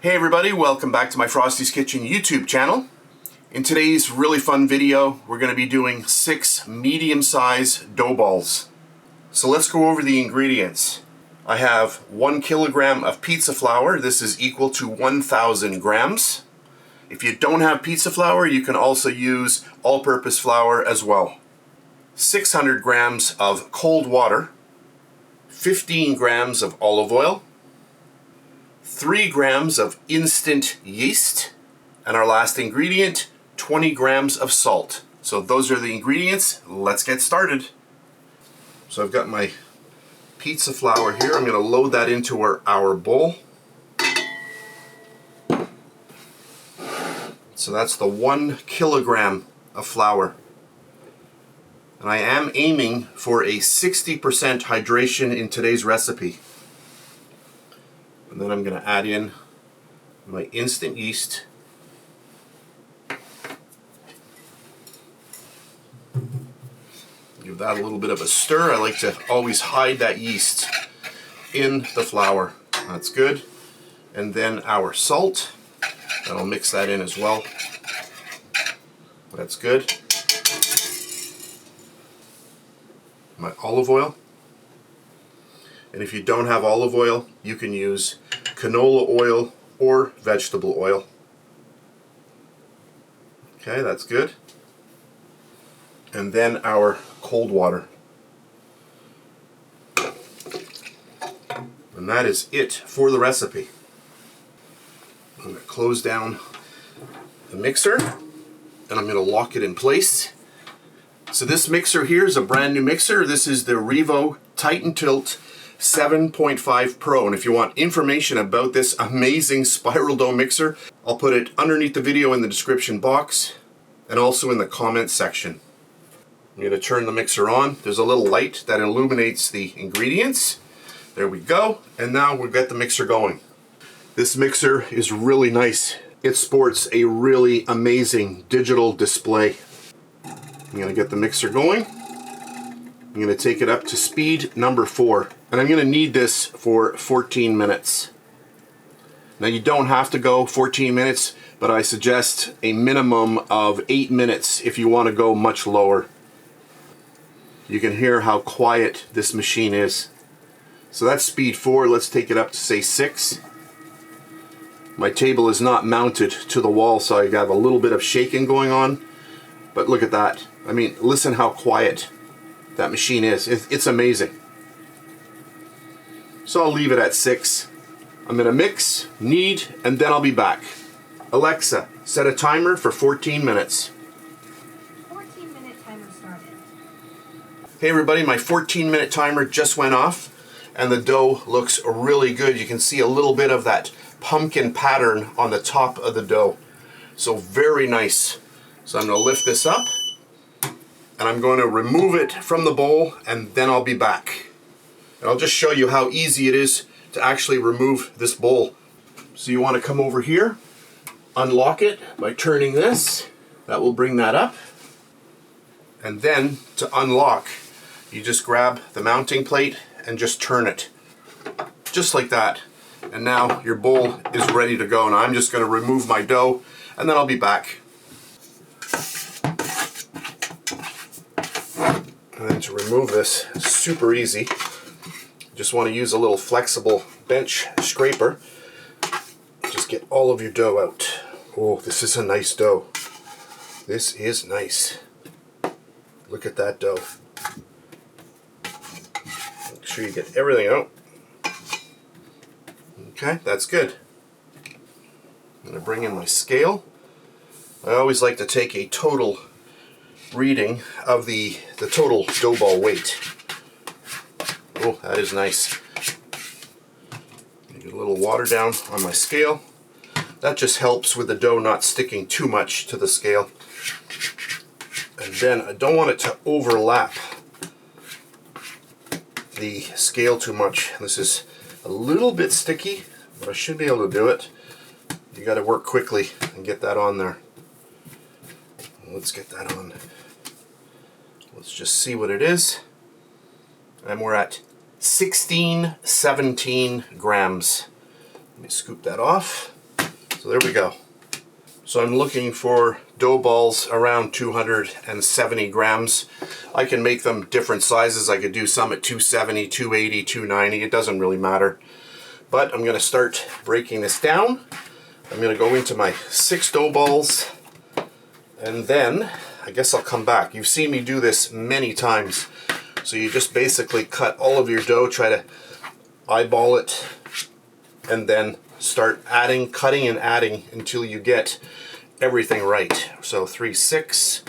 Hey everybody, welcome back to my Frosty's Kitchen YouTube channel. In today's really fun video, we're going to be doing 6 medium-sized dough balls. So let's go over the ingredients. I have 1 kilogram of pizza flour. This is equal to 1,000 grams. If you don't have pizza flour, you can also use all-purpose flour as well. 600 grams of cold water, 15 grams of olive oil, 3 grams of instant yeast, and our last ingredient, 20 grams of salt. So those are the ingredients. Let's get started. So I've got my pizza flour here. I'm going to load that into our bowl. So that's the 1 kilogram of flour. And I am aiming for a 60% hydration in today's recipe. And then I'm going to add in my instant yeast. Give that a little bit of a stir. I like to always hide that yeast in the flour. That's good. And then our salt. And I'll mix that in as well. That's good. My olive oil. And if you don't have olive oil, you can use canola oil or vegetable oil. Okay, that's good. And then our cold water. And that is it for the recipe. I'm going to close down the mixer and I'm going to lock it in place. So this mixer here is a brand new mixer. This is the Revo Titan Tilt 7.5 Pro, and if you want information about this amazing spiral dough mixer, I'll put it underneath the video in the description box and also in the comments section. I'm going to turn the mixer on. There's a little light that illuminates the ingredients. There we go, and now we'll get the mixer going. This mixer is really nice. It sports a really amazing digital display. I'm going to get the mixer going. I'm going to take it up to speed number 4. And I'm going to need this for 14 minutes. Now you don't have to go 14 minutes, but I suggest a minimum of 8 minutes if you want to go much lower. You can hear how quiet this machine is. So that's speed 4. Let's take it up to say 6. My table is not mounted to the wall, so I have a little bit of shaking going on. But look at that. I mean, listen how quiet that machine is. It's amazing. So I'll leave it at 6. I'm going to mix, knead, and then I'll be back. Alexa, set a timer for 14 minutes. 14-minute timer started. Hey everybody, my 14-minute timer just went off and the dough looks really good. You can see a little bit of that pumpkin pattern on the top of the dough. So very nice. So I'm going to lift this up and I'm going to remove it from the bowl and then I'll be back. And I'll just show you how easy it is to actually remove this bowl. So you want to come over here, unlock it by turning this. That will bring that up. And then to unlock, you just grab the mounting plate and just turn it. Just like that. And now your bowl is ready to go. Now I'm just going to remove my dough and then I'll be back. And then to remove this, super easy. Just want to use a little flexible bench scraper. Just get all of your dough out. Oh, this is a nice dough. This is nice. Look at that dough. Make sure you get everything out. Okay, that's good. I'm going to bring in my scale. I always like to take a total reading of the total dough ball weight. Oh, that is nice. Get a little water down on my scale. That just helps with the dough not sticking too much to the scale. And then I don't want it to overlap the scale too much. This is a little bit sticky, but I should be able to do it. You got to work quickly and get that on there. Let's get that on. Let's just see what it is. And we're at 17 grams. Let me scoop that off. So there we go. So I'm looking for dough balls around 270 grams. I can make them different sizes. I could do some at 270, 280, 290. It doesn't really matter. But I'm going to start breaking this down. I'm going to go into my 6 dough balls, and then I guess I'll come back. You've seen me do this many times. So you just basically cut all of your dough, try to eyeball it, and then start adding, cutting and adding until you get everything right. So 3, 6.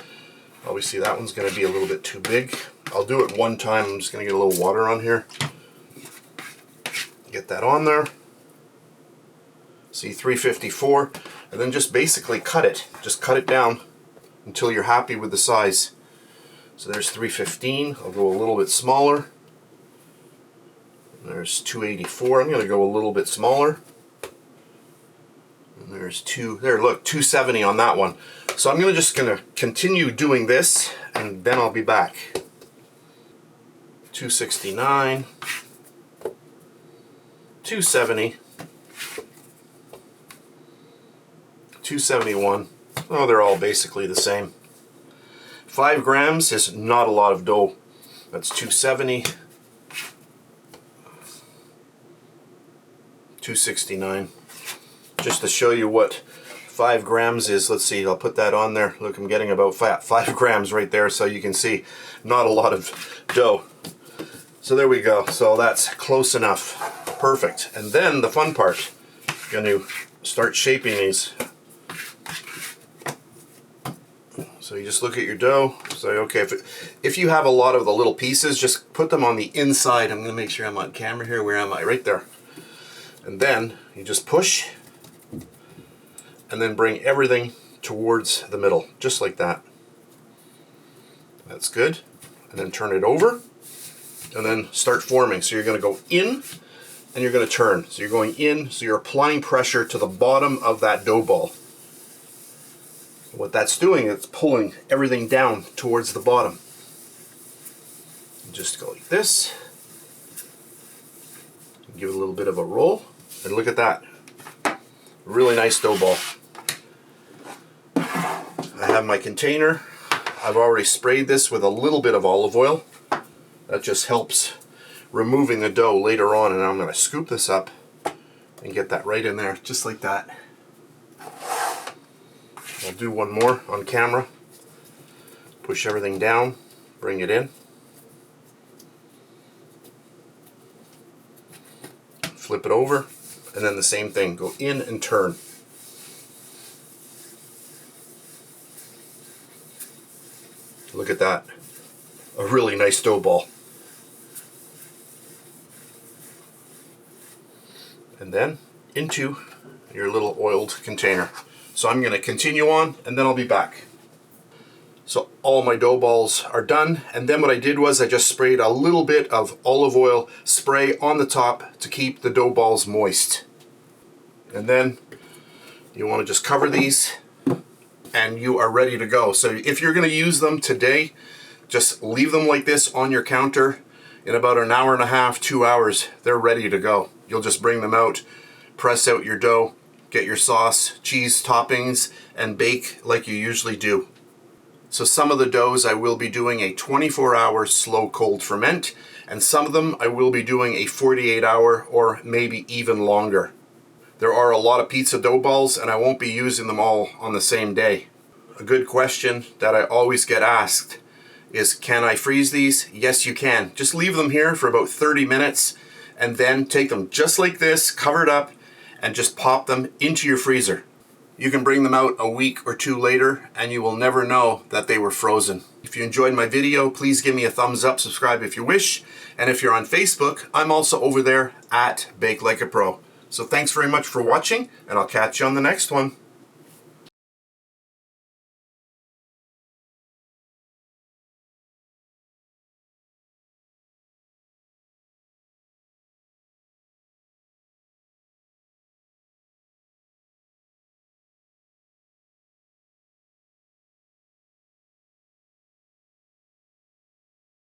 Obviously that one's going to be a little bit too big. I'll do it one time. I'm just going to get a little water on here. Get that on there. See, 354, and then just basically cut it. Just cut it down until you're happy with the size. So there's 315. I'll go a little bit smaller. There's 284. I'm going to go a little bit smaller. And there's look, 270 on that one. So I'm just going to continue doing this, and then I'll be back. 269. 270. 271. Oh, they're all basically the same. 5 grams is not a lot of dough. That's 270. 269. Just to show you what 5 grams is, let's see, I'll put that on there. Look, I'm getting about 5 grams right there, so you can see not a lot of dough. So there we go. So that's close enough. Perfect. And then the fun part, I'm going to start shaping these. So you just look at your dough, say, okay, if you have a lot of the little pieces, just put them on the inside. I'm going to make sure I'm on camera here. Where am I? Right there. And then you just push, and then bring everything towards the middle, just like that. That's good. And then turn it over, and then start forming. So you're going to go in, and you're going to turn. So you're going in, so you're applying pressure to the bottom of that dough ball. What that's doing, it's pulling everything down towards the bottom. Just go like this. Give it a little bit of a roll, and look at that. Really nice dough ball. I have my container. I've already sprayed this with a little bit of olive oil. That just helps removing the dough later on, and I'm going to scoop this up and get that right in there, just like that. I'll do one more on camera. Push everything down, bring it in. Flip it over, and then the same thing, go in and turn. Look at that. A really nice dough ball. And then into your little oiled container. So I'm going to continue on, and then I'll be back. So all my dough balls are done, and then what I did was I just sprayed a little bit of olive oil spray on the top to keep the dough balls moist. And then you want to just cover these, and you are ready to go. So if you're going to use them today, just leave them like this on your counter. In about an hour and a half, 2 hours, they're ready to go. You'll just bring them out, press out your dough, get your sauce, cheese, toppings, and bake like you usually do. So some of the doughs I will be doing a 24-hour slow cold ferment, and some of them I will be doing a 48-hour or maybe even longer. There are a lot of pizza dough balls, and I won't be using them all on the same day. A good question that I always get asked is, can I freeze these? Yes, you can. Just leave them here for about 30 minutes, and then take them just like this, covered up, and just pop them into your freezer. You can bring them out a week or 2 later, and you will never know that they were frozen. If you enjoyed my video, please give me a thumbs up, subscribe if you wish, and if you're on Facebook, I'm also over there at Bake Like a Pro. So thanks very much for watching, and I'll catch you on the next one.